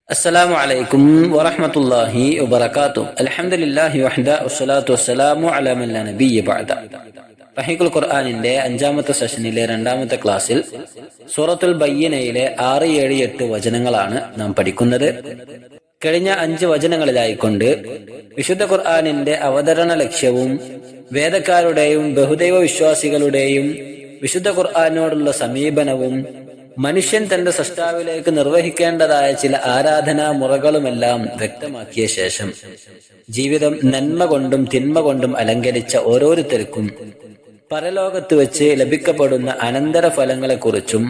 السلام عليكم ورحمة الله وبركاته الحمد لله وحده والصلاة والسلام على من لا نبي بعد റഹീഖുൽ ഖുർആനിന്റെ അഞ്ചാമത്തെ സെഷനിലെ രണ്ടാമത്തെ ക്ലാസ്സിൽ സൂറത്തുൽ ബയ്യിനയിലെ 6, 7, 8 വചനങ്ങളാണ് നാം പഠിക്കുന്നത്. കഴിഞ്ഞ 5 വചനങ്ങളിലായിക്കൊണ്ട് വിശുദ്ധ ഖുർആനിന്റെ അവതരണ ലക്ഷ്യവും വേദക്കാരുടെയും ബഹുദൈവ വിശ്വാസികളുടെയും വിശുദ്ധ ഖുർആനോടുള്ള സമീപനവും മനുഷ്യൻ തന്റെ സൃഷ്ടാവിലേക്ക് നിർവഹിക്കേണ്ടതായ ചില ആരാധനാ മുറകളുമെല്ലാം വ്യക്തമാക്കിയ ശേഷം ജീവിതം നന്മ കൊണ്ടും തിന്മ കൊണ്ടും അലങ്കരിച്ച ഓരോരുത്തർക്കും പരലോകത്ത് വെച്ച് ലഭിക്കപ്പെടുന്ന അനന്തര ഫലങ്ങളെക്കുറിച്ചും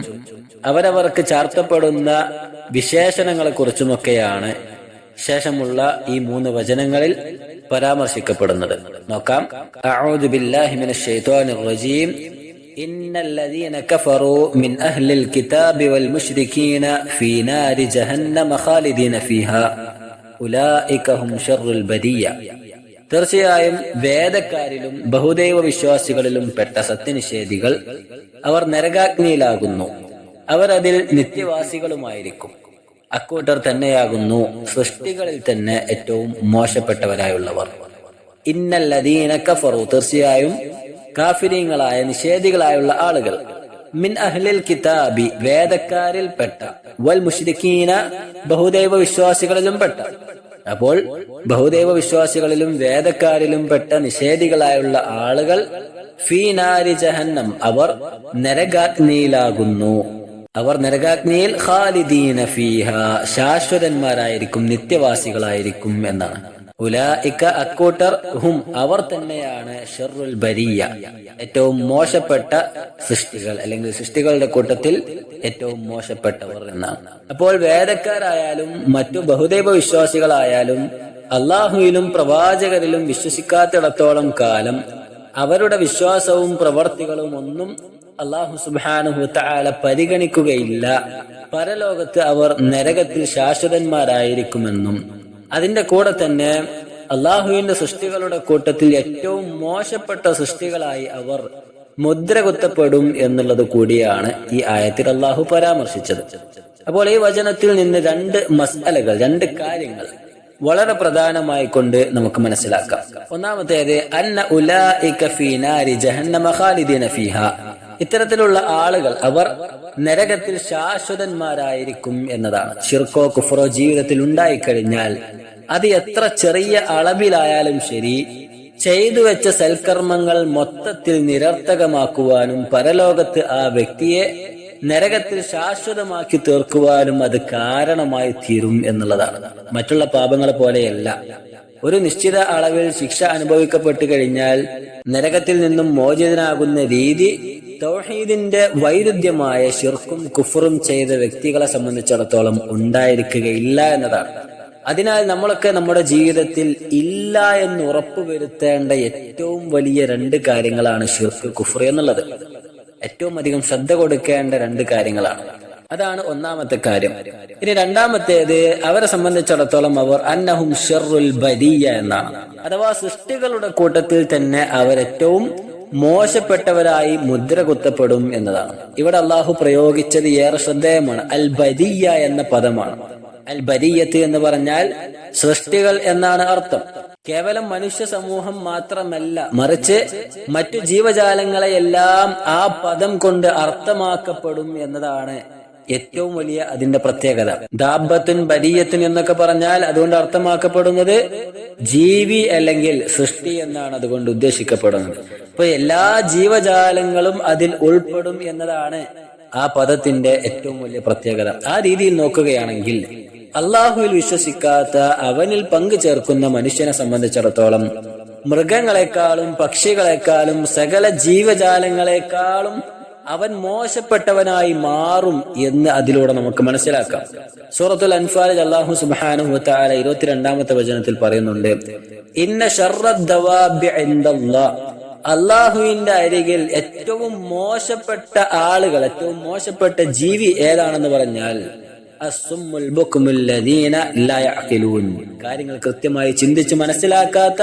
അവരവർക്ക് ചാർത്തപ്പെടുന്ന വിശേഷണങ്ങളെക്കുറിച്ചുമൊക്കെയാണ് ശേഷമുള്ള ഈ 3 വചനങ്ങളിൽ പരാമർശിക്കപ്പെടുന്നത്. നോക്കാം. അഊദു ബില്ലാഹി മിനശ് ശൈത്വാനിർ റജീം. ഇന്നല്ലദീന കഫറൂ മിൻ അഹ്ലിൽ കിതാബി വൽ മുശ്രികീന ഫീ നാരി ജഹന്നമ ഖാലിദീന ഫീഹാ ഉലൈക ഹും ശർറുൽ ബരിയ. തീർച്ചയായും വേദക്കാരിലും ബഹുദൈവ വിശ്വാസികളിലും പെട്ട സത്യനിഷേധികൾ അവർ നരകാഗ്നിയിലാകുന്നു, അവർ അതിൽ നിത്യവാസികളുമായിരിക്കും. അക്കൂട്ടർ തന്നെയാകുന്നു സൃഷ്ടികളിൽ തന്നെ ഏറ്റവും മോശപ്പെട്ടവരായുള്ളവർ. ഇന്നല്ലദീന കഫറു, തീർച്ചയായും കാഫിരീങ്ങളായ നിഷേധികളായുള്ള ആളുകൾ, മിൻ അഹ്ലിൽ കിതാബി, വേദക്കാരിൽ പെട്ട, വൽ മുശ്രികീന, ബഹുദൈവ വിശ്വാസികളിലും പെട്ട. അപ്പോൾ ബഹുദൈവ വിശ്വാസികളിലും വേദക്കാരിലും പെട്ട നിഷേധികളായുള്ള ആളുകൾ ഫീ നാരി ജഹന്നം, അവർ നരകാഗ്നിയിലാകുന്നു. അവർ നരകാഗ്നിയിൽ ഖാലിദീന ഫീഹാ, ശാശ്വതന്മാരായിരിക്കും, നിത്യവാസികളായിരിക്കും എന്നാണ്. ഉലൈക, അക്കൂട്ടർ, ഹും, അവർ തന്നെയാണ് ശർറുൽ ബരിയ, ഏറ്റവും മോശപ്പെട്ട സൃഷ്ടികൾ, അല്ലെങ്കിൽ സൃഷ്ടികളുടെ കൂട്ടത്തിൽ ഏറ്റവും മോശപ്പെട്ടവർ എന്നാണ്. അപ്പോൾ വേദക്കാരായാലും മറ്റു ബഹുദൈവ വിശ്വാസികളായാലും അള്ളാഹുവിലും പ്രവാചകരിലും വിശ്വസിക്കാത്തിടത്തോളം കാലം അവരുടെ വിശ്വാസവും പ്രവർത്തികളും ഒന്നും അല്ലാഹു സുബ്ഹാനഹു തആല പരിഗണിക്കുകയില്ല. പരലോകത്ത് അവർ നരകത്തിൽ ശാശ്വതന്മാരായിരിക്കുമെന്നും അതിന്റെ കൂടെ തന്നെ അള്ളാഹുവിന്റെ സൃഷ്ടികളുടെ കൂട്ടത്തിൽ ഏറ്റവും മോശപ്പെട്ട സൃഷ്ടികളായി അവർ മുദ്ര കുത്തപ്പെടും എന്നുള്ളത് കൂടിയാണ് ഈ ആയത്തിൽ അള്ളാഹു പരാമർശിച്ചത്. അപ്പോൾ ഈ വചനത്തിൽ നിന്ന് 2 മസ്അലകൾ, 2 കാര്യങ്ങൾ വളരെ പ്രധാനമായി കൊണ്ട് നമുക്ക് മനസ്സിലാക്കാം. ഒന്നാമത്തേത്, അന്ന ഉലൈക ഫീ നാരി ജഹന്നമ ഖാലിദീന ഫീഹാ, ഇത്തരത്തിലുള്ള ആളുകൾ അവർ നരകത്തിൽ ശാശ്വതന്മാരായിരിക്കും എന്നതാണ്. ശിർക്കോ കുഫ്റോ ജീവിതത്തിൽ ഉണ്ടായിക്കഴിഞ്ഞാൽ അത് എത്ര ചെറിയ അളവിലായാലും ശരി, ചെയ്തു വെച്ച സൽക്കർമ്മങ്ങൾ മൊത്തത്തിൽ നിരർത്ഥകമാക്കുവാനും പരലോകത്ത് ആ വ്യക്തിയെ നരകത്തിൽ ശാശ്വതമാക്കി തീർക്കുവാനും അത് കാരണമായി തീരും എന്നുള്ളതാണ്. മറ്റുള്ള പാപങ്ങളെ പോലെയല്ല. ഒരു നിശ്ചിത അളവിൽ ശിക്ഷ അനുഭവിക്കപ്പെട്ടു കഴിഞ്ഞാൽ നരകത്തിൽ നിന്നും മോചിതനാകുന്ന രീതി തൗഹീദിന്റെ വൈരുദ്ധ്യമായ ശിർക്കും കുഫറും ചെയ്ത വ്യക്തികളെ സംബന്ധിച്ചിടത്തോളം ഉണ്ടായിരിക്കുകയില്ല എന്നതാണ്. അതിനാൽ നമ്മളൊക്കെ നമ്മുടെ ജീവിതത്തിൽ ഇല്ല എന്ന് ഉറപ്പുവരുത്തേണ്ട ഏറ്റവും വലിയ 2 കാര്യങ്ങളാണ് ശിർക്ക്, കുഫർ എന്നുള്ളത്. ഏറ്റവും അധികം ശ്രദ്ധ കൊടുക്കേണ്ട 2 കാര്യങ്ങളാണ്. അതാണ് ഒന്നാമത്തെ കാര്യം. ഇനി രണ്ടാമത്തേത്, അവരെ സംബന്ധിച്ചിടത്തോളം അവർ അന്നഹും ശർറുൽ ബരിയ എന്നാണ്. അഥവാ സൃഷ്ടികളുടെ കൂട്ടത്തിൽ തന്നെ അവരേറ്റവും മോശപ്പെട്ടവരായി മുദ്ര കുത്തപ്പെടും എന്നതാണ്. ഇവിടെ അള്ളാഹു പ്രയോഗിച്ചത് ഏറെ ശ്രദ്ധേയമാണ്. അൽ ബരിയ എന്ന പദമാണ്. അൽ ബരിയത്ത് എന്ന് പറഞ്ഞാൽ സൃഷ്ടികൾ എന്നാണ് അർത്ഥം. കേവലം മനുഷ്യ സമൂഹം മാത്രമല്ല, മറിച്ച് മറ്റു ജീവജാലങ്ങളെയെല്ലാം ആ പദം കൊണ്ട് അർത്ഥമാക്കപ്പെടും എന്നതാണ് ഏറ്റവും വലിയ അതിന്റെ പ്രത്യേകത. ദാബത്തുൻ ബരിയത്തുൻ എന്നൊക്കെ പറഞ്ഞാൽ അതുകൊണ്ട് അർത്ഥമാക്കപ്പെടുന്നത് ജീവി അല്ലെങ്കിൽ സൃഷ്ടി എന്നാണ് അതുകൊണ്ട് ഉദ്ദേശിക്കപ്പെടുന്നത്. അപ്പൊ എല്ലാ ജീവജാലങ്ങളും അതിൽ ഉൾപ്പെടും എന്നതാണ് ആ പദത്തിന്റെ ഏറ്റവും വലിയ പ്രത്യേകത. ആ രീതിയിൽ നോക്കുകയാണെങ്കിൽ അള്ളാഹുവിൽ വിശ്വസിക്കാത്ത, അവനിൽ പങ്കു ചേർക്കുന്ന മനുഷ്യനെ സംബന്ധിച്ചിടത്തോളം മൃഗങ്ങളെക്കാളും പക്ഷികളെക്കാളും സകല ജീവജാലങ്ങളെക്കാളും അവൻ മോശപ്പെട്ടവനായി മാറും എന്ന് അതിലൂടെ നമുക്ക് മനസ്സിലാക്കാം. സൂറത്തുൽ അൻഫാലിൽ അല്ലാഹു സുബ്ഹാനഹു വതആല 22-ാമത്തെ വചനത്തിൽ പറയുന്നുണ്ട്, ഇന്ന ശർറദ് ദവാബി ഇൻദല്ലാഹ്, അള്ളാഹുവിന്റെ അരികിൽ ഏറ്റവും മോശപ്പെട്ട ആളുകൾ, ഏറ്റവും മോശപ്പെട്ട ജീവി ഏതാണെന്ന് പറഞ്ഞാൽ അസ്സുമ്മുൽ ബുക്മുൽ ലദീന ലാ യഅഖിലൂൻ, കാര്യങ്ങൾ കൃത്യമായി ചിന്തിച്ച് മനസ്സിലാക്കാത്ത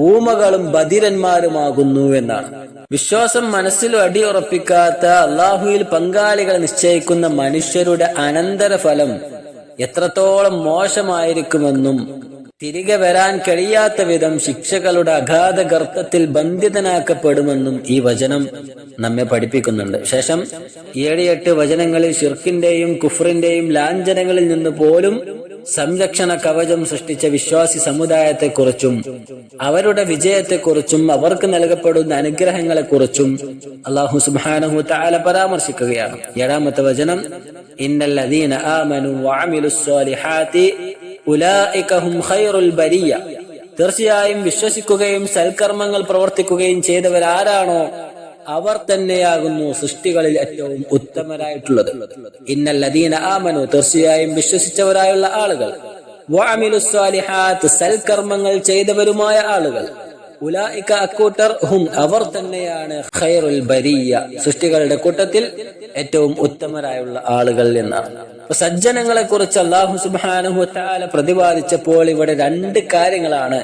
ഊമകളും ബധിരന്മാരുമാകുന്നു എന്നാണ്. വിശ്വാസം മനസ്സിൽ അടിയുറപ്പിക്കാത്ത, അള്ളാഹുവിൽ പങ്കാളികളെ നിശ്ചയിക്കുന്ന മനുഷ്യരുടെ അനന്തരഫലം എത്രത്തോളം മോശമായിരിക്കുമെന്നും തിരികെ വരാൻ കഴിയാത്ത വിധം ശിക്ഷകളുടെ അഗാധ ഗർത്തത്തിൽ ബന്ധിതനാക്കപ്പെടുമെന്നും ഈ വചനം നമ്മെ പഠിപ്പിക്കുന്നുണ്ട്. ശേഷം 7-8 വചനങ്ങളിൽ ശിർക്കിന്റെയും കുഫ്റിന്റെയും ലാഞ്ചനകളിൽ നിന്ന് പോലും സംരക്ഷണ കവചം സൃഷ്ടിച്ച വിശ്വാസി സമുദായത്തെക്കുറിച്ചും അവരുടെ വിജയത്തെക്കുറിച്ചും അവർക്ക് നൽകപ്പെടുന്ന അനുഗ്രഹങ്ങളെക്കുറിച്ചും അല്ലാഹു സുബ്ഹാനഹു വതആല പരാമർശിക്കുകയാണ്. 7-ാമത്തെ വചനം, ഇന്നല്ലദീന ആമനു വഅമിലുസ് സ്വാലിഹാത്തി ഉലൈക ഹും ഖൈറുൽ ബരിയ. തീർച്ചയായും വിശ്വസിക്കുകയും സൽക്കർമ്മങ്ങൾ പ്രവർത്തിക്കുകയും ചെയ്തവരാരാണോ അവർ തന്നെയാകുന്നു സൃഷ്ടികളിൽ ഏറ്റവും ഉത്തമരായിട്ടുള്ളത്. ഇന്നല്ലദീന ആമനു, തീർച്ചയായും വിശ്വസിച്ചവരായുള്ള ആളുകൾ, വഅമിലുസ് സ്വാലിഹാത്ത്, സൽക്കർമ്മങ്ങൾ ചെയ്തവരുമായ ആളുകൾ, ഉലൈക അക്കൂട്ടർ, ഹും അവർ തന്നെയാണ് ഖൈറുൽ ബരിയ, സൃഷ്ടികളുടെ കൂട്ടത്തിൽ ഏറ്റവും ഉത്തമരായുള്ള ആളുകൾ എന്നാണ്. സജ്ജനങ്ങളെ കുറിച്ച് അല്ലാഹു സുബ്ഹാനഹു വതആല പ്രതിപാദിച്ചപ്പോൾ ഇവിടെ 2 കാര്യങ്ങളാണ്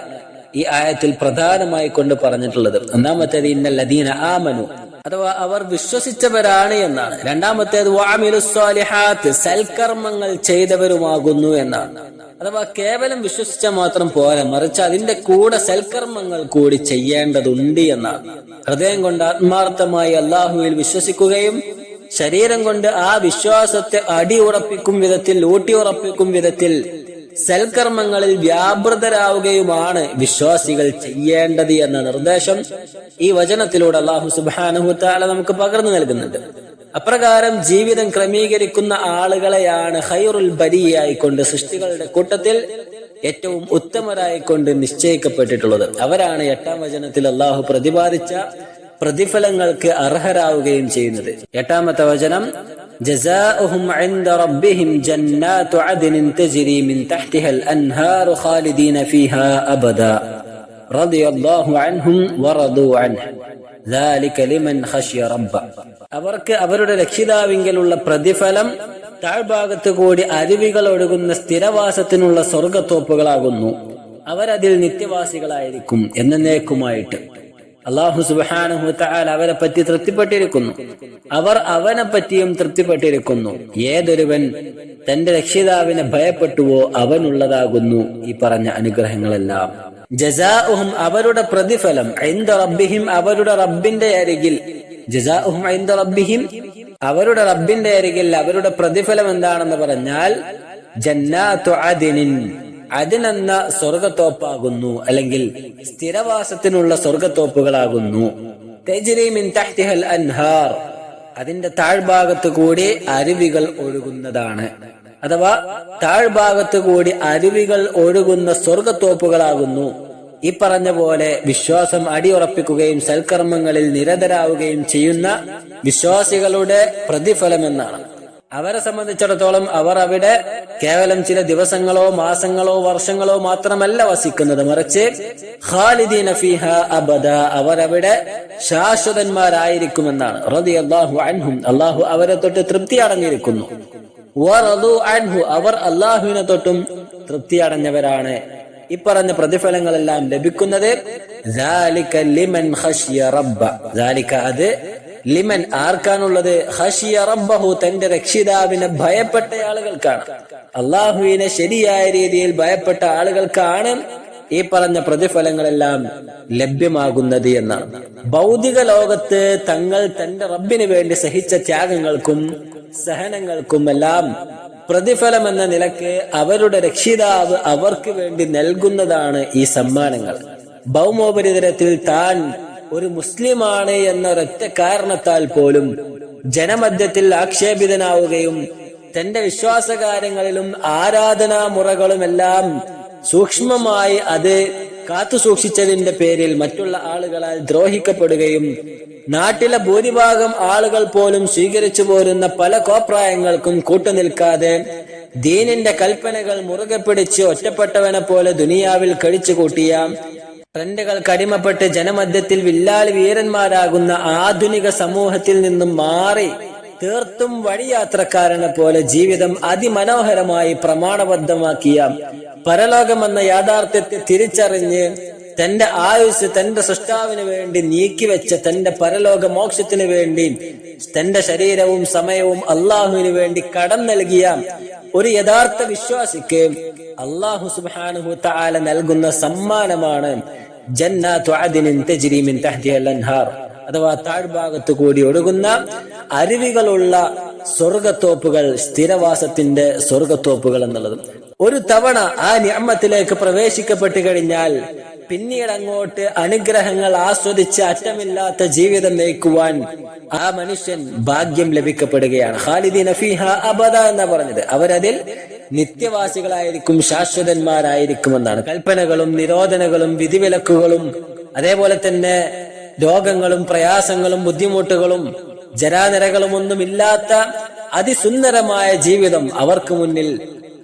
ഈ ആയത്തിൽ പ്രധാനമായി കൊണ്ട് പറഞ്ഞിട്ടുള്ളത്. ഒന്നാമത്തേത് ഇന്നല്ലദീന ആമനു, അഥവാ അവർ വിശ്വസിച്ചവരാണ് എന്നാണ്. രണ്ടാമത്തേത് വഅമിലുസ് സ്വാലിഹാത്ത്, സൽക്കർമ്മങ്ങൾ ചെയ്തവരുമാകുന്നു എന്നാണ്. അഥവാ കേവലം വിശ്വസിച്ചാൽ മാത്രം പോരാ, മറിച്ച് അതിന്റെ കൂടെ സൽക്കർമ്മങ്ങൾ കൂടി ചെയ്യേണ്ടതുണ്ട് എന്നാണ്. ഹൃദയം കൊണ്ട് ആത്മാർത്ഥമായി അല്ലാഹുവിൽ വിശ്വസിക്കുകയും ശരീരം കൊണ്ട് ആ വിശ്വാസത്തെ അടിയുറപ്പിക്കും വിധത്തിൽ, ഊട്ടിയുറപ്പിക്കും വിധത്തിൽ സൽക്കർമ്മങ്ങളിൽ വ്യാപൃതരാവുകയുമാണ് വിശ്വാസികൾ ചെയ്യേണ്ടത് എന്ന നിർദ്ദേശം ഈ വചനത്തിലൂടെ അല്ലാഹു സുബ്ഹാനഹു വതആല നമുക്ക് പകർന്നു നൽകുന്നുണ്ട്. അപ്രകാരം ജീവിതം ക്രമീകരിക്കുന്ന ആളുകളെയാണ് ഖൈറുൽ ബരിയായിക്കൊണ്ട്, സൃഷ്ടികളുടെ കൂട്ടത്തിൽ ഏറ്റവും ഉത്തമരായിക്കൊണ്ട് നിശ്ചയിക്കപ്പെട്ടിട്ടുള്ളത്. അവരാണ് 8-ാം വചനത്തിൽ അല്ലാഹു പ്രതിപാദിച്ച പ്രതിഫലങ്ങൾക്ക് അർഹരാവുകയും ചെയ്യുന്നത്. 8-ാമത്തെ വചനം, ജസാഉഹും ഇൻദ റബ്ബിഹിം ജന്നാതു അദ്നിൻ തജ്രി മിൻ തഹ്തിഹൽ അൻഹാറു ഖാലിദീന ഫീഹാ അബദാ റളിയല്ലാഹു അൻഹും വറദു അൻഹു ദാലിക ലിമൻ ഖശിയ റബ്ബ. അവർക്ക് അവരുടെ രക്ഷിതാവിങ്കലുള്ള പ്രതിഫലം താഴ്ഭാഗത്ത് കൂടി അരുവികൾ ഒഴുകുന്ന സ്ഥിരവാസത്തിനുള്ള സ്വർഗത്തോപ്പുകളാകുന്നു. അവരതിൽ നിത്യവാസികളായിരിക്കും എന്നേക്കുമായിട്ട്. അല്ലാഹു സുബ്ഹാനഹു വതആല അവരെ പറ്റി തൃപ്തിപ്പെട്ടിരിക്കുന്നു, അവർ അവനെ പറ്റിയും തൃപ്തിപ്പെട്ടിരിക്കുന്നു. ഏതൊരുവൻ തന്റെ രക്ഷിതാവിനെ ഭയപ്പെട്ടുവോ അവനുള്ളതാകുന്നു ഈ പറഞ്ഞ അനുഗ്രഹങ്ങളെല്ലാം. ജസാഉഹും, അവരുടെ പ്രതിഫലം, ഇൻദ റബ്ബിഹിം, അവരുടെ റബ്ബിന്റെ അരികിൽ. ജസാഉഹും ഇൻദ റബ്ബിഹിം, അവരുടെ റബ്ബിന്റെ അരികിൽ അവരുടെ പ്രതിഫലം എന്താണെന്ന് പറഞ്ഞാൽ ജന്നാതു അദ്നിൻ, അതിനെന്ന സ്വർഗത്തോപ്പാകുന്നു, അല്ലെങ്കിൽ സ്ഥിരവാസത്തിനുള്ള സ്വർഗത്തോപ്പുകളാകുന്നു. തജ്രി മിൻ തഹ്തിഹൽ അൻഹാർ, അതിന്റെ താഴ്ഭാഗത്ത് കൂടി അരുവികൾ ഒഴുകുന്നതാണ്. അഥവാ താഴ്ഭാഗത്ത് കൂടി അരുവികൾ ഒഴുകുന്ന സ്വർഗത്തോപ്പുകളാകുന്നു. ഈ പറഞ്ഞ പോലെ വിശ്വാസം അടിയുറപ്പിക്കുകയും സൽക്കർമ്മങ്ങളിൽ നിരതരാവുകയും ചെയ്യുന്ന വിശ്വാസികളുടെ പ്രതിഫലമെന്നാണ്. അവരെ സംബന്ധിച്ചിടത്തോളം അവർ അവിടെ കേവലം ചില ദിവസങ്ങളോ മാസങ്ങളോ വർഷങ്ങളോ മാത്രമല്ല വസിക്കുന്നത്, മറിച്ച് ഖാലിദീന ഫീഹാ അബദ, അവരവിടെ ശാശ്വതന്മാരായിരിക്കുമെന്നാണ്. റളിയല്ലാഹു അൻഹും, അല്ലാഹു അവരെ തൊട്ട് തൃപ്തി അടങ്ങിയിരിക്കുന്നു. വറദു അൻഹു, അവർ അല്ലാഹുവിനെ തൊട്ടും തൃപ്തി അടഞ്ഞവരാണ്. ഈ പറഞ്ഞ പ്രതിഫലങ്ങളെല്ലാം ലഭിക്കുന്നത് ദാലിക ലിമൻ ഖശിയ റബ്ബ, ദാലിക അത് ലിമൻ ആർക്കാണുള്ളത്, ഖശിയ റബ്ബഹു തന്റെ രക്ഷിതാവിനെ ഭയപ്പെട്ട ആളുകൾക്കാണ്. അല്ലാഹുവിനെ ശരിയായ രീതിയിൽ ഭയപ്പെട്ട ആളുകൾക്കാണ് ഈ പറഞ്ഞ പ്രതിഫലങ്ങളെല്ലാം ലഭ്യമാകുന്നത് എന്നാണ്. ഭൗതിക ലോകത്ത് തങ്ങൾ തന്റെ റബ്ബിന് വേണ്ടി സഹിച്ച ത്യാഗങ്ങൾക്കും സഹനങ്ങൾക്കും എല്ലാം പ്രതിഫലം എന്ന നിലക്ക് അവരുടെ രക്ഷിതാവ് അവർക്ക് വേണ്ടി നൽകുന്നതാണ് ഈ സമ്മാനങ്ങൾ. ഭൗമോപരിതലത്തിൽ താൻ ഒരു മുസ്ലിമാണ് എന്നൊരൊറ്റ കാരണത്താൽ പോലും ജനമധ്യത്തിൽ ആക്ഷേപിതനാവുകയും തന്റെ വിശ്വാസകാര്യങ്ങളിലും ആരാധനാ മുറകളുമെല്ലാം സൂക്ഷ്മമായി അത് കാത്തുസൂക്ഷിച്ചതിന്റെ പേരിൽ മറ്റുള്ള ആളുകളാൽ ദ്രോഹിക്കപ്പെടുകയും നാട്ടിലെ ഭൂരിഭാഗം ആളുകൾ പോലും സ്വീകരിച്ചു പോരുന്ന പല കോപ്രായങ്ങൾക്കും കൂട്ടുനിൽക്കാതെ ദീനിന്റെ കൽപ്പനകൾ മുറുകെ പിടിച്ച് ഒറ്റപ്പെട്ടവനെ പോലെ ദുനിയാവിൽ കഴിച്ചുകൂട്ടിയ ട്രെൻഡുകൾക്ക് അടിമപ്പെട്ട് ജനമധ്യത്തിൽ വില്ലാളി വീരന്മാരാകുന്ന ആധുനിക സമൂഹത്തിൽ നിന്നും മാറി തീർത്തും വഴിയാത്രക്കാരനെ പോലെ ജീവിതം അതിമനോഹരമായി പ്രമാണബദ്ധമാക്കിയ പരലോകമെന്ന യാഥാർത്ഥ്യത്തെ തിരിച്ചറിഞ്ഞ് തന്റെ ആയുസ് തന്റെ സൃഷ്ടാവിന് വേണ്ടി നീക്കിവെച്ച തന്റെ പരലോക മോക്ഷത്തിന് വേണ്ടി തന്റെ ശരീരവും സമയവും അള്ളാഹുവിന് വേണ്ടി കടം നൽകിയ ഒരു യഥാർത്ഥ വിശ്വാസിക്ക് അല്ലാഹു സുബ്ഹാനഹു തആല നൽകുന്ന സമ്മാനമാണ് ജന്നാത്തു അദ്നിൻ തജ്രി മിൻ തഹ്തിഹൽ അൻഹാർ, അഥവാ താഴ്ഭാഗത്ത് കൂടി ഒഴുകുന്ന അരുവികളുള്ള സ്വർഗത്തോപ്പുകൾ, സ്ഥിരവാസത്തിന്റെ സ്വർഗത്തോപ്പുകൾ എന്നുള്ളത്. ഒരു തവണ ആ നിഅമത്തിലേക്ക് പ്രവേശിക്കപ്പെട്ടു കഴിഞ്ഞാൽ പിന്നീട് അങ്ങോട്ട് അനുഗ്രഹങ്ങൾ ആസ്വദിച്ച് അറ്റമില്ലാത്ത ജീവിതം നയിക്കുവാൻ ആ മനുഷ്യൻ ഭാഗ്യം ലഭിക്കപ്പെടുകയാണ്. ഖാലിദീന ഫീഹാ അബദ എന്നാ പറഞ്ഞത്. അവരതിൽ നിത്യവാസികളായിരിക്കും, ശാശ്വതന്മാരായിരിക്കുമെന്നാണ്. കൽപ്പനകളും നിരോധനകളും വിധിവിലക്കുകളും അതേപോലെ തന്നെ രോഗങ്ങളും പ്രയാസങ്ങളും ബുദ്ധിമുട്ടുകളും ജരാനരകളും ഒന്നുമില്ലാത്ത അതിസുന്ദരമായ ജീവിതം അവർക്ക് മുന്നിൽ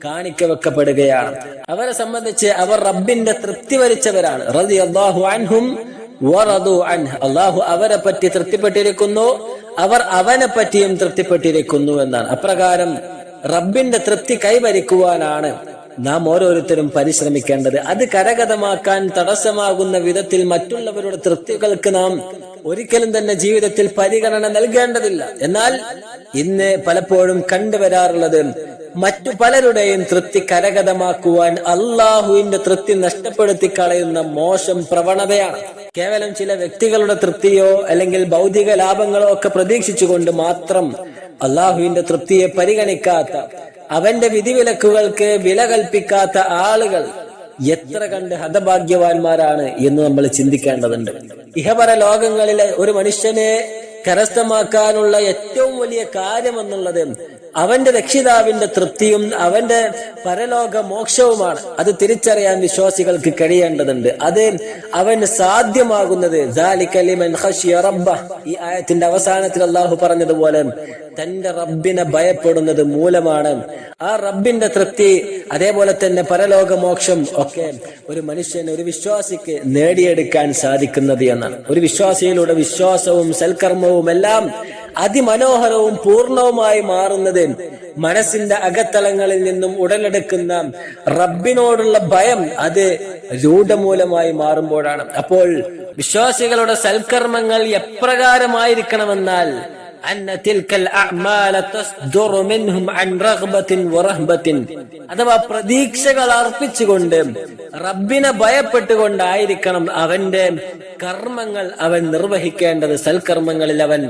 കാണിക്ക വെക്കപ്പെടുകയാണ്. അവരെ സംബന്ധിച്ച് അവർ റബ്ബിന്റെ തൃപ്തി വരിച്ചവരാണ്. റളിയല്ലാഹു അൻഹും വറദു അൻഹു, അല്ലാഹു അവരെ പറ്റി തൃപ്തിപ്പെട്ടിരിക്കുന്നു, അവർ അവനെ പറ്റിയും തൃപ്തിപ്പെട്ടിരിക്കുന്നു എന്നാണ്. അപ്രകാരം റബ്ബിന്റെ തൃപ്തി കൈവരിക്കുവാനാണ് നാം ഓരോരുത്തരും പരിശ്രമിക്കേണ്ടത്. അത് കരഗതമാക്കാൻ തടസ്സമാകുന്ന വിധത്തിൽ മറ്റുള്ളവരുടെ തൃപ്തികൾക്ക് നാം ഒരിക്കലും തന്നെ ജീവിതത്തിൽ പരിഗണന നൽകേണ്ടതില്ല. എന്നാൽ ഇന്ന് പലപ്പോഴും കണ്ടുവരാറുള്ളത് മറ്റു പലരുടെയും തൃപ്തി കരഗതമാക്കുവാൻ അള്ളാഹുവിന്റെ തൃപ്തി നഷ്ടപ്പെടുത്തി കളയുന്ന മോശം പ്രവണതയാണ്. കേവലം ചില വ്യക്തികളുടെ തൃപ്തിയോ അല്ലെങ്കിൽ ഭൗതിക ലാഭങ്ങളോ ഒക്കെ പ്രതീക്ഷിച്ചുകൊണ്ട് മാത്രം അള്ളാഹുവിന്റെ തൃപ്തിയെ പരിഗണിക്കാത്ത, അവന്റെ വിധിവിലക്കുകൾക്ക് വില കൽപ്പിക്കാത്ത ആളുകൾ എത്ര കണ്ട് ഹതഭാഗ്യവാന്മാരാണ് എന്ന് നമ്മൾ ചിന്തിക്കേണ്ടതുണ്ട്. ഇഹപര ലോകങ്ങളിലെ ഒരു മനുഷ്യനെ കരസ്ഥമാക്കാനുള്ള ഏറ്റവും വലിയ കാര്യം എന്നുള്ളത് അവന്റെ രക്ഷിതാവിന്റെ തൃപ്തിയും അവന്റെ പരലോക മോക്ഷവുമാണ്. അത് തിരിച്ചറിയാൻ വിശ്വാസികൾക്ക് കഴിയേണ്ടതുണ്ട്. അത് അവന് സാധ്യമാകുന്നത് ദാലിക ലിമൻ ഖശിയ റബ്ബഹ്, ഈ ആയത്തിന്റെ അവസാനത്തിൽ അല്ലാഹു പറഞ്ഞതുപോലെ തന്റെ റബ്ബിനെ ഭയപ്പെടുന്നത് മൂലമാണ്. ആ റബ്ബിന്റെ തൃപ്തി അതേപോലെ തന്നെ പരലോക മോക്ഷം ഒക്കെ ഒരു മനുഷ്യന്, ഒരു വിശ്വാസിക്ക് നേടിയെടുക്കാൻ സാധിക്കുന്നത് എന്നാണ്. ഒരു വിശ്വാസിയിലൂടെ വിശ്വാസവും സൽക്കർമ്മവും എല്ലാം അതിമനോഹരവും പൂർണ്ണവുമായി മാറുന്നത് മനസ്സിന്റെ അകത്തളങ്ങളിൽ നിന്നും ഉടലെടുക്കുന്ന റബ്ബിനോടുള്ള ഭയം അത് രൂഢമൂലമായി മാറുമ്പോഴാണ്. അപ്പോൾ വിശ്വാസികളുടെ സൽക്കർമ്മങ്ങൾ എപ്രകാരമായിരിക്കണമെന്നാൽ അഥവാ പ്രതീക്ഷകൾ അർപ്പിച്ചുകൊണ്ട് റബ്ബിനെ ഭയപ്പെട്ടുകൊണ്ടായിരിക്കണം അവന്റെ കർമ്മങ്ങൾ അവൻ നിർവഹിക്കേണ്ടത്, സൽക്കർമ്മങ്ങളിൽ അവൻ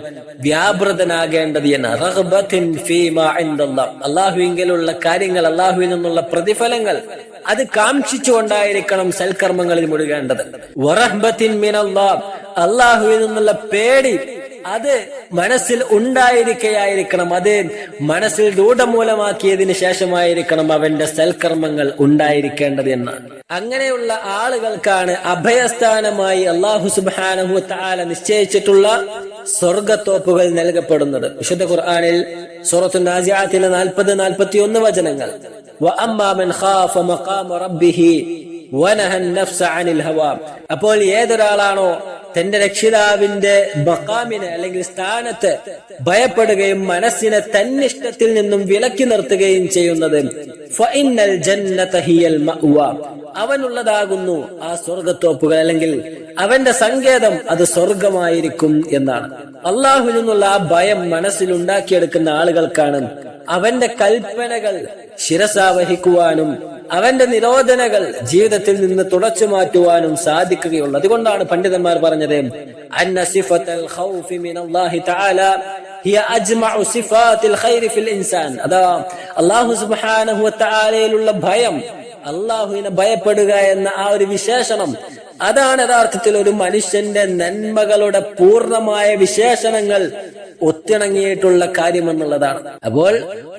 വ്യാപൃതനാകേണ്ടത് എന്ന്. റഗ്ബത്തിൻ ഫീമാ ഇൻദല്ലാഹ്, അല്ലാഹുവിങ്കലുള്ള കാര്യങ്ങൾ, അല്ലാഹുവിൽ നിന്നുള്ള പ്രതിഫലങ്ങൾ അത് കാംക്ഷിച്ചുകൊണ്ടായിരിക്കണം സൽക്കർമ്മങ്ങളിൽ മുഴുകേണ്ടത്. വറഹ്ബത്തിൻ മിനല്ലാഹ്, അല്ലാഹുവിൽ നിന്നുള്ള പേടി അത് മനസ്സിൽ ഉണ്ടായിരിക്കയായിരിക്കണം. അത് മനസ്സിൽ രൂഢമൂലമാക്കിയതിന് ശേഷമായിരിക്കണം അവന്റെ സൽക്കർമ്മങ്ങൾ ഉണ്ടായിരിക്കേണ്ടത് എന്ന്. അങ്ങനെയുള്ള ആളുകൾക്കാണ് അഭയസ്ഥാനമായി അല്ലാഹു സുബ്ഹാനഹു തആല നിശ്ചയിച്ചിട്ടുള്ള സ്വർഗത്തോപ്പുകൾ നൽകപ്പെടുന്നത്. വിശുദ്ധ ഖുർആനിൽ സൂറത്തുൻ നാസിആത്തിലെ 40-41 വചനങ്ങൾ, വഅമ്മാ മൻ ഖാഫ മഖാമ റബ്ബിഹി വനഹൻ നഫ്സ അനിൽ ഹവാ, അപ്പോൾ ഏതൊരാളാണോ തന്റെ രക്ഷിതാവിന്റെ മഖാമിനെ അല്ലെങ്കിൽ സ്ഥാനത്തെ ഭയപ്പെടുകയും മനസ്സിനെ തന്നിഷ്ടത്തിൽ നിന്നും വിലക്കി നിർത്തുകയും ചെയ്യുന്നത്, ഫഇന്നൽ ജന്നത ഹിയൽ മഅ്വാ, അവനുള്ളതാകുന്നു ആ സ്വർഗത്തോപ്പുകൾ, അല്ലെങ്കിൽ അവന്റെ സങ്കേതം അത് സ്വർഗമായിരിക്കും എന്നാണ്. അള്ളാഹുവിൽ നിന്നുള്ള ആ ഭയം മനസ്സിൽ ഉണ്ടാക്കിയെടുക്കുന്ന ആളുകൾക്കാണ് അവന്റെ കൽപ്പനകൾ ശിരസാവഹിക്കുവാനും അവന്റെ നിരോധനകൾ ജീവിതത്തിൽ നിന്ന് തുടച്ചു മാറ്റുവാനും സാധിക്കുകയുള്ളൂ. അതുകൊണ്ടാണ് പണ്ഡിതന്മാർ പറഞ്ഞത്, അന്ന സിഫത്തുൽ ഖൗഫി മിനല്ലാഹി തആല ഹിയ അജ്മഉ സിഫാത്തിൽ ഖൈരി ഫിൽ ഇൻസാൻ, അതാ അല്ലാഹു സുബ്ഹാനഹു വ തആലയിലുള്ള ഭയം, അല്ലാഹുവിനെ ഭയപ്പെടുക എന്ന ആ ഒരു വിശേഷണം, അതാണ് യഥാർത്ഥത്തിൽ ഒരു മനുഷ്യന്റെ നന്മകളുടെ പൂർണ്ണമായ വിശേഷണങ്ങൾ ഒത്തിണങ്ങിയിട്ടുള്ള കാര്യമെന്നുള്ളതാണ്. അപ്പോൾ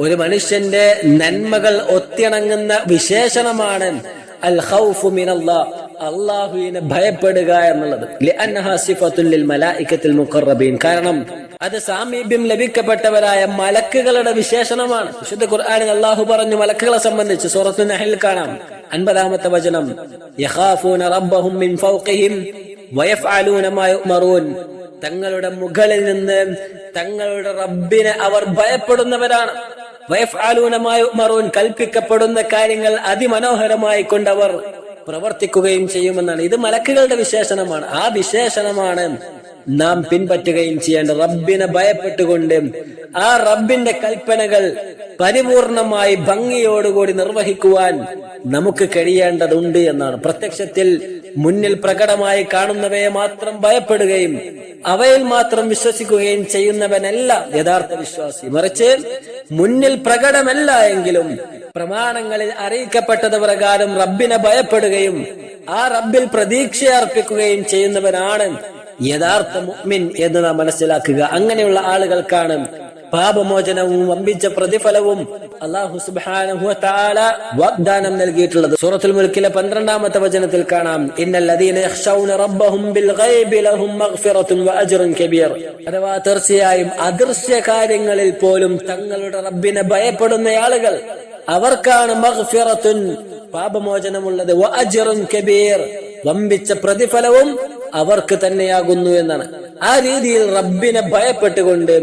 ഒരു മനുഷ്യന്റെ നന്മകൾ ഒത്തിണങ്ങുന്ന വിശേഷണമാണ് അൽ ഖൗഫു മിനല്ലാഹ്, അല്ലാഹുവിനെ ഭയപ്പെടുക എന്നുള്ളത്. ലിഅന്നഹാ സിഫത്തുൽ ലിൽ മലായികത്തിൽ മുഖറബീൻ, കാരണം അത് സാമീപ്യം ലഭിക്കപ്പെട്ടവരായ മലക്കുകളുടെ വിശേഷണമാണ്. വിശുദ്ധ ഖുർആനിൽ അല്ലാഹു പറഞ്ഞു മലക്കുകളെ സംബന്ധിച്ച്, സൂറത്തുൻ നഹ്ൽ കാണാം 50-ാമത്തെ വചനം, യഖാഫൂന റബ്ബഹും മിൻ ഫൗഖിഹിം വയഫ്അലൂന മാ യുഅ്മറൂൻ, തങ്ങളുടെ മുകളിൽ നിന്ന് തങ്ങളുടെ റബ്ബിനെ അവർ ഭയപ്പെടുന്നവരാണ്. വയഫ്അലൂന മാ യുഅ്മറൂൻ, കൽപ്പിക്കപ്പെടുന്ന കാര്യങ്ങൾ അതിമനോഹരമായി കൊണ്ടവർ പ്രവർത്തിക്കുകയും ചെയ്യുമെന്നാണ്. ഇത് മലക്കുകളുടെ വിശേഷണമാണ്. ആ വിശേഷണമാണ് നാം പിൻപറ്റുകയും ചെയ്യേണ്ട റബ്ബിനെ ഭയപ്പെട്ടുകൊണ്ട് ആ റബ്ബിന്റെ കൽപ്പനകൾ പരിപൂർണമായി ഭംഗിയോടുകൂടി നിർവഹിക്കുവാൻ നമുക്ക് കഴിയേണ്ടതുണ്ട് എന്നാണ്. പ്രത്യക്ഷത്തിൽ മുന്നിൽ പ്രകടമായി കാണുന്നവയെ മാത്രം ഭയപ്പെടുകയും അവയിൽ മാത്രം വിശ്വസിക്കുകയും ചെയ്യുന്നവനല്ല യഥാർത്ഥ വിശ്വാസി. മറിച്ച് മുന്നിൽ പ്രകടമല്ല എങ്കിലും പ്രമാണങ്ങളിൽ അറിയിക്കപ്പെട്ടത് പ്രകാരം റബ്ബിനെ ഭയപ്പെടുകയും ആ റബ്ബിൽ പ്രതീക്ഷ അർപ്പിക്കുകയും ചെയ്യുന്നവനാണ് യഥാർത്ഥ മുഅ്മിൻ എന്ന് നാം മനസ്സിലാക്കുക. അങ്ങനെയുള്ള ആളുകൾക്കാണ് പാപമോചനവും വമ്പിച്ച പ്രതിഫലവും അല്ലാഹു സുബ്ഹാനഹു വ തആല വാഗ്ദാനം നൽകിയിട്ടുള്ളത്. സൂറത്തുൽ മുൽക്കിലെ 12-ാമത്തെ വചനത്തിൽ കാണാം, ഇന്നൽ ലദീന യഖ്ശൗന റബ്ബഹും ബിൽ ഗൈബി ലഹും മഗ്ഫിറത്തുൻ വ അജ്റുൻ കബീർ. അഥവാ തീർച്ചയായും അദൃശ്യ കാര്യങ്ങളിൽ പോലും തങ്ങളുടെ റബ്ബിനെ ഭയപ്പെടുന്ന ആളുകൾ അവർക്കാണ് മഗ്ഫിറത്തുൻ പാപമോചനമുള്ളത്, വ അജ്റുൻ കബീർ വമ്പിച്ച പ്രതിഫലവും അവർക്ക് തന്നെയാകുന്നു എന്നാണ്. ആ രീതിയിൽ റബ്ബിനെ ഭയപ്പെട്ടുകൊണ്ട്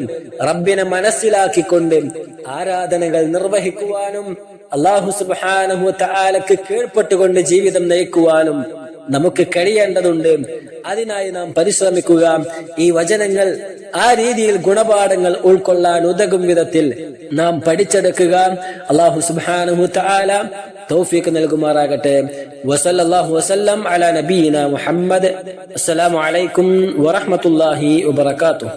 റബ്ബിനെ മനസ്സിലാക്കിക്കൊണ്ട് ആരാധനകൾ നിർവഹിക്കുവാനും അല്ലാഹു സുബ്ഹാനഹു വ തആലക്ക് കീഴ്പ്പെട്ടുകൊണ്ട് ജീവിതം നയിക്കുവാനും നമുക്ക് കഴിയേണ്ടതുണ്ട്. അതിനായി നാം പരിശ്രമിക്കുക. ഈ വചനങ്ങൾ ആ രീതിയിൽ ഗുണപാഠങ്ങൾ ഉൾക്കൊള്ളാൻ ഉതകും വിധത്തിൽ നാം പഠിച്ചെടുക്കുക. അല്ലാഹു സുബ്ഹാനഹു വ തആല തൗഫീഖ് നൽകുമാറാകട്ടെ. വസല്ലല്ലാഹു വസല്ലം അലാ നബിയിന മുഹമ്മദ്. അസ്സലാമു അലൈക്കും വറഹ്മത്തുള്ളാഹി വബറകാതുഹു.